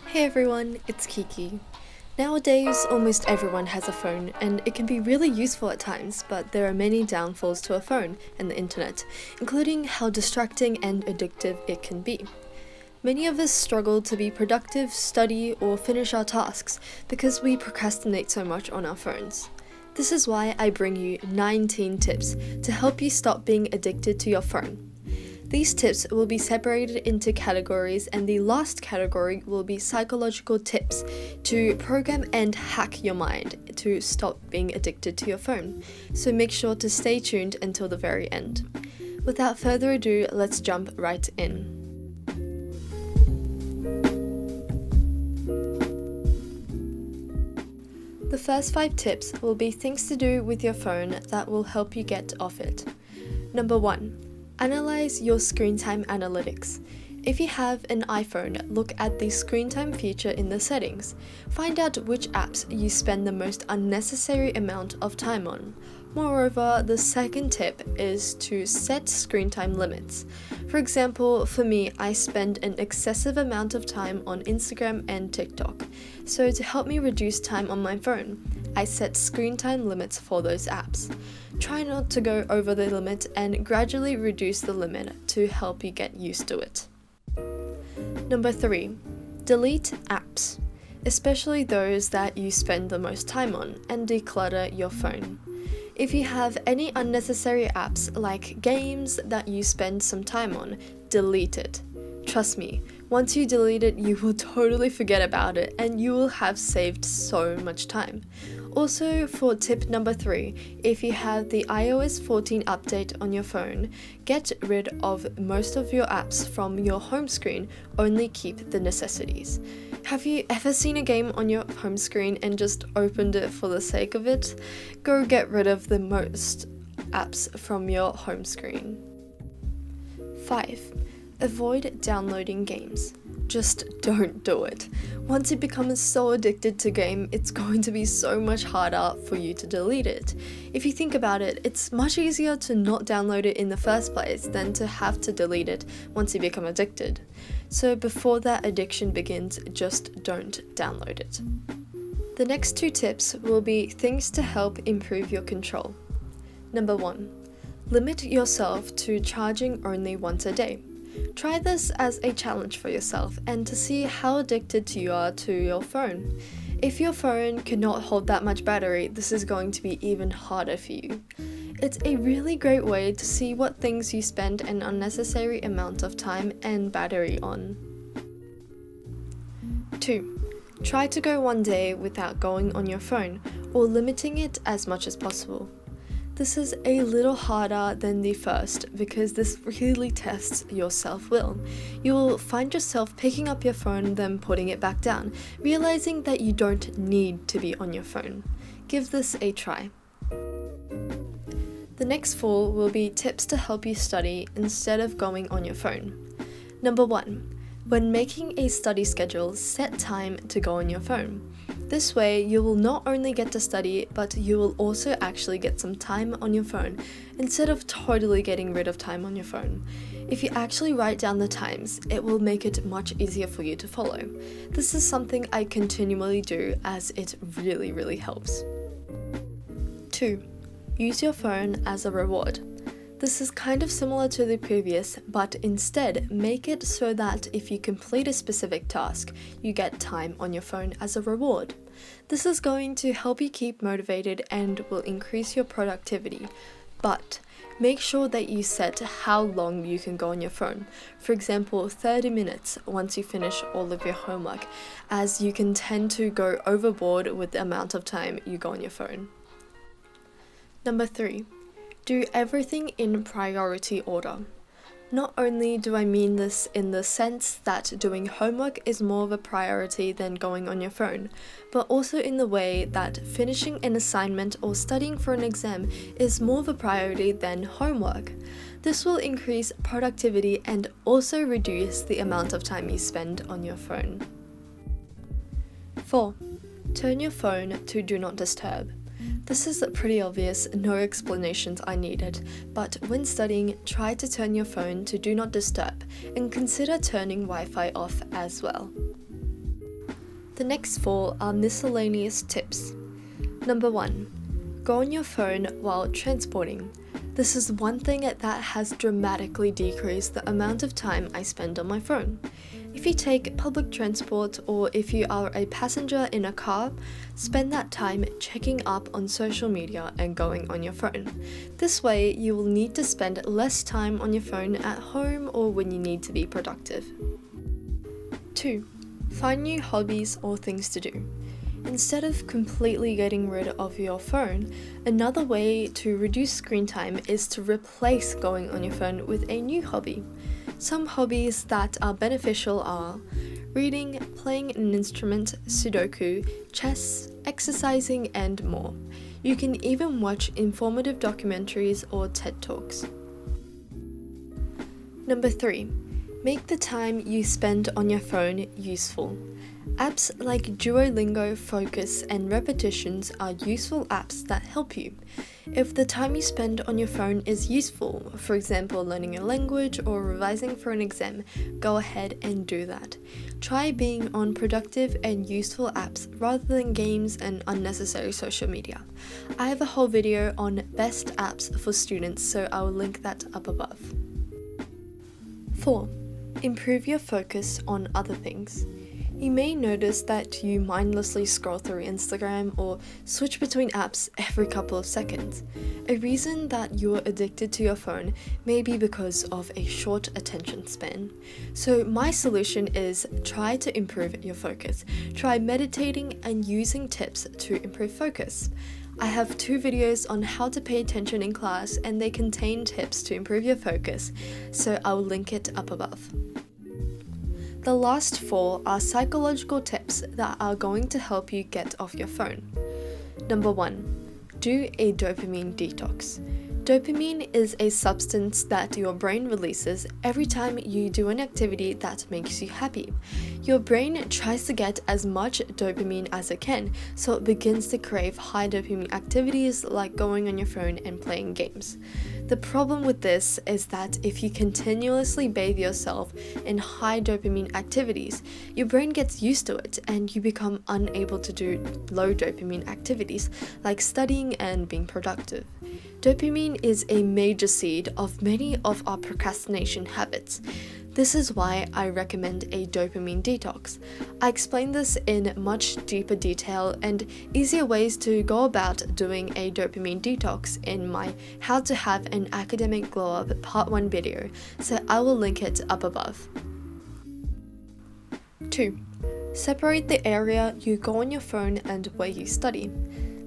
Hey everyone, it's Kiki. Nowadays, almost everyone has a phone, and it can be really useful at times, but there are many downfalls to a phone and the internet, including how distracting and addictive it can be. Many of us struggle to be productive, study, or finish our tasks because we procrastinate so much on our phones. This is why I bring you 19 tips to help you stop being addicted to your phone. These tips will be separated into categories, and the last category will be psychological tips to program and hack your mind to stop being addicted to your phone. So make sure to stay tuned until the very end. Without further ado, let's jump right in. The first 5 tips will be things to do with your phone that will help you get off it. Number 1. Analyze your screen time analytics. If you have an iPhone, look at the screen time feature in the settings. Find out which apps you spend the most unnecessary amount of time on. Moreover, the second tip is to set screen time limits. For example, for me, I spend an excessive amount of time on Instagram and TikTok. So to help me reduce time on my phone, I set screen time limits for those apps. Try not to go over the limit and gradually reduce the limit to help you get used to it. Number 3. Delete apps, especially those that you spend the most time on, and declutter your phone. If you have any unnecessary apps like games that you spend some time on, delete it. Trust me, once you delete it, you will totally forget about it and you will have saved so much time. Also, for tip number 3, if you have the iOS 14 update on your phone, get rid of most of your apps from your home screen, only keep the necessities. Have you ever seen a game on your home screen and just opened it for the sake of it? Go get rid of the most apps from your home screen. 5. Avoid downloading games. Just don't do it. Once you become so addicted to game, it's going to be so much harder for you to delete it. If you think about it, it's much easier to not download it in the first place than to have to delete it once you become addicted. So before that addiction begins, just don't download it. The next 2 tips will be things to help improve your control. Number 1. Limit yourself to charging only once a day. Try this as a challenge for yourself and to see how addicted you are to your phone. If your phone cannot hold that much battery, this is going to be even harder for you. It's a really great way to see what things you spend an unnecessary amount of time and battery on. 2. Try to go one day without going on your phone or limiting it as much as possible. This is a little harder than the first because this really tests your self-will. You will find yourself picking up your phone, then putting it back down, realizing that you don't need to be on your phone. Give this a try. The next 4 will be tips to help you study instead of going on your phone. Number 1. When making a study schedule, set time to go on your phone. This way, you will not only get to study, but you will also actually get some time on your phone, instead of totally getting rid of time on your phone. If you actually write down the times, it will make it much easier for you to follow. This is something I continually do as it really helps. 2. Use your phone as a reward. This is kind of similar to the previous, but instead make it so that if you complete a specific task, you get time on your phone as a reward. This is going to help you keep motivated and will increase your productivity, but make sure that you set how long you can go on your phone. For example, 30 minutes once you finish all of your homework, as you can tend to go overboard with the amount of time you go on your phone. Number 3. Do everything in priority order. Not only do I mean this in the sense that doing homework is more of a priority than going on your phone, but also in the way that finishing an assignment or studying for an exam is more of a priority than homework. This will increase productivity and also reduce the amount of time you spend on your phone. 4. Turn your phone to Do Not Disturb. This is pretty obvious, no explanations are needed, but when studying, try to turn your phone to Do Not Disturb and consider turning Wi-Fi off as well. The next 4 are miscellaneous tips. Number 1. Go on your phone while transporting. This is one thing that has dramatically decreased the amount of time I spend on my phone. If you take public transport or if you are a passenger in a car, spend that time checking up on social media and going on your phone. This way, you will need to spend less time on your phone at home or when you need to be productive. 2. Find new hobbies or things to do. Instead of completely getting rid of your phone, another way to reduce screen time is to replace going on your phone with a new hobby. Some hobbies that are beneficial are reading, playing an instrument, Sudoku, chess, exercising, and more. You can even watch informative documentaries or TED Talks. Number 3. Make the time you spend on your phone useful. Apps like Duolingo, Focus, and Repetitions are useful apps that help you. If the time you spend on your phone is useful, for example learning a language or revising for an exam, go ahead and do that. Try being on productive and useful apps rather than games and unnecessary social media. I have a whole video on best apps for students, so I will link that up above. 4. Improve your focus on other things. You may notice that you mindlessly scroll through Instagram or switch between apps every couple of seconds. A reason that you're addicted to your phone may be because of a short attention span. So my solution is try to improve your focus. Try meditating and using tips to improve focus. I have 2 videos on how to pay attention in class and they contain tips to improve your focus, so I will link it up above. The last 4 are psychological tips that are going to help you get off your phone. Number 1. Do a dopamine detox. Dopamine is a substance that your brain releases every time you do an activity that makes you happy. Your brain tries to get as much dopamine as it can, so it begins to crave high dopamine activities like going on your phone and playing games. The problem with this is that if you continuously bathe yourself in high dopamine activities, your brain gets used to it and you become unable to do low dopamine activities like studying and being productive. Dopamine is a major seed of many of our procrastination habits. This is why I recommend a dopamine detox. I explain this in much deeper detail and easier ways to go about doing a dopamine detox in my How to Have an Academic Glow Up Part 1 video, so I will link it up above. 2. Separate the area you go on your phone and where you study.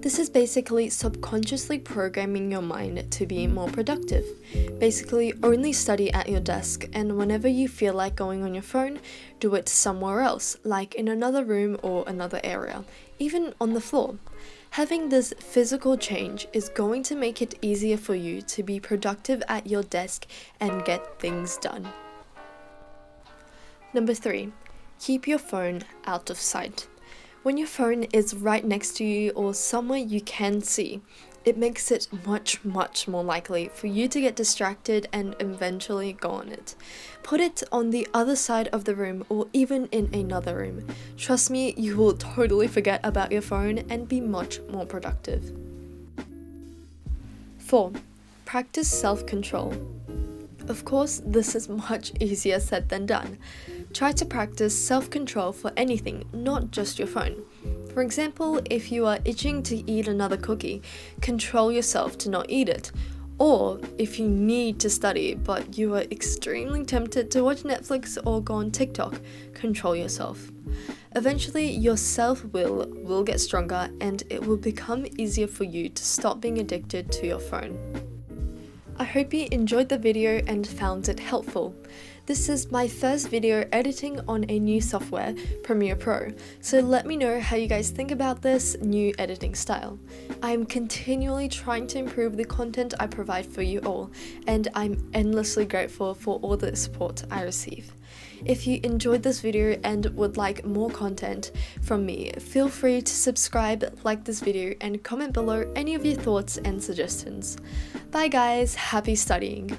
This is basically subconsciously programming your mind to be more productive. Basically, only study at your desk, and whenever you feel like going on your phone, do it somewhere else, like in another room or another area, even on the floor. Having this physical change is going to make it easier for you to be productive at your desk and get things done. Number 3. Keep your phone out of sight. When your phone is right next to you or somewhere you can see, it makes it much more likely for you to get distracted and eventually go on it. Put it on the other side of the room or even in another room. Trust me, you will totally forget about your phone and be much more productive. 4. Practice self-control. Of course, this is much easier said than done. Try to practice self-control for anything, not just your phone. For example, if you are itching to eat another cookie, control yourself to not eat it. Or if you need to study but you are extremely tempted to watch Netflix or go on TikTok, control yourself. Eventually, your self-will will get stronger and it will become easier for you to stop being addicted to your phone. I hope you enjoyed the video and found it helpful. This is my first video editing on a new software, Premiere Pro, so let me know how you guys think about this new editing style. I'm continually trying to improve the content I provide for you all, and I'm endlessly grateful for all the support I receive. If you enjoyed this video and would like more content from me, feel free to subscribe, like this video, and comment below any of your thoughts and suggestions. Bye guys, happy studying!